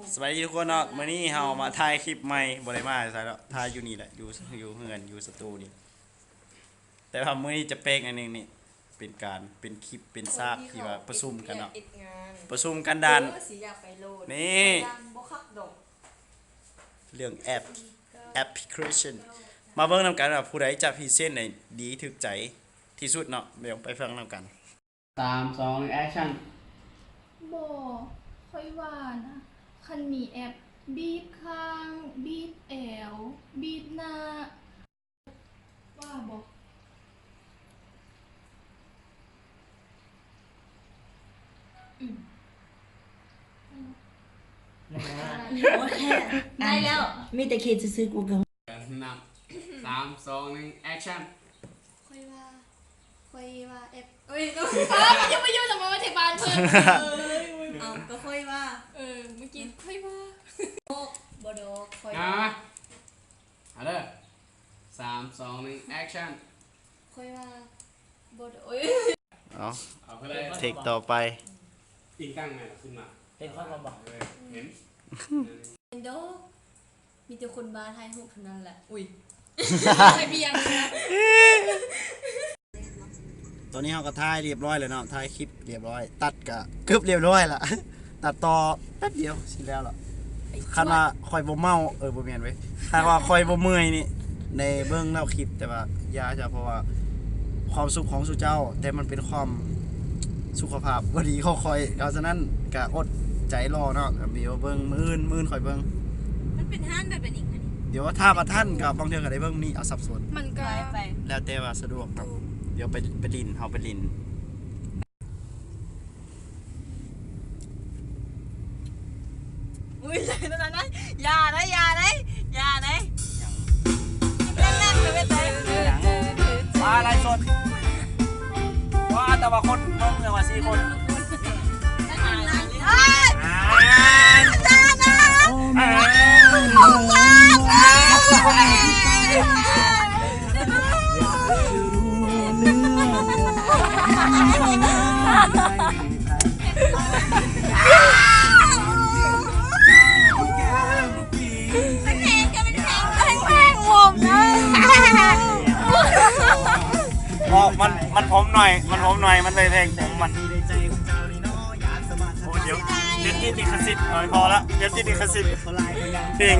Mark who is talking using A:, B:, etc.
A: สวัสดีทุกคนเนาะมื้อนี้เฮามาถ่ายคลิปใหม่บ่ได้มาใส่แล้วถ่ายอยู่นี่แหละอยู่เฮือนอยู่สตูนี่แต่ว่ามื้อนี้จะเป๊กอันนึงนี่เป็นคลิปเป็นซากที่ว่าประชุมกันเนาะประชุมกันด้านนี่เรื่องแอปพลิเคชันมาเบิ่งนำกันว่าผู้ใดจะพรีเซนต์ได้ดีถึกใจที่สุดเนาะเดี๋ยวไปฟังนำกัน
B: 3 2 1 action
C: บ่ค่อยว่านะคันมีแอปบีบข้างบีบแอวบีบหน้าว่าบ่
D: ได้แล้ว มีแต่เขตซื้อกูกัง
B: นับ3 2 1 action
C: ค่อยว่าแอปเอ้ยก็ยังไม่ยุ่งแต่มาเทบานเพิ่น
D: เอาก็ค่อยว่า
C: เมื่อกี้ค่อยว่า
D: บ่ดอกค่อย
B: มาเอาเด้อ3 2 1 action
C: ค่อยว่าบ่ดอก
A: เอา
B: ไปเลย
A: เทคต่อไป
B: อิงตั้งไงขึ้นมา
D: เป็นข้อความบอก
B: เห็น
C: โดมีแต่คนบ้าถ่ายรูปเท่านั้นแหละอุ้ยใครเบียงนะ
A: ตอนนี้เราก็ถ่ายเรียบร้อยแล้วเนาะถ่ายคลิปเรียบร้อยตัดก็เกือบเรียบร้อยละตัดต่อแป๊บเดียวสิแล้วล่ะคันว่าคอยบ่เมาบ่แม่นเว้ยคันว่าคอยบ่เมื่อยนี่ในเบิ่งแล้วคลิปแต่ว่ายาจะเพราะว่าความสุขของสุเจ้าแต่มันเป็นความสุขภาพบ่ดีของคอยเพราะฉะนั้นก็อดใจรอเนาะเดี๋ยวเบิ่งมื้ออื่นคอยเบิ่ง
D: มันเป็นห้านแบบเป็นอีกอันนี้
A: เดี๋ยวถ้าประท่านกับบางเทื่อก็ได้เบิ่งนี่เอาสับสน
C: มันก็
D: ไป
A: แล้วแต่ว่าสะดวกครับเดี๋ยวไปลินเฮาไปลิน
D: อุ้ยเลยนั่นนะอย่านะอย่านะอย่านะแน่นๆเลยไป
A: ว่าอะไรสดว่าแต่ว่าคนเบิ่งว่า4คนมันผมหน่อยมันเลยเพลงผมมันโอ้เดี๋ยวติดลิขสิทธิ์พอละเดี๋ยวติดลิขสิทธิ์เพลง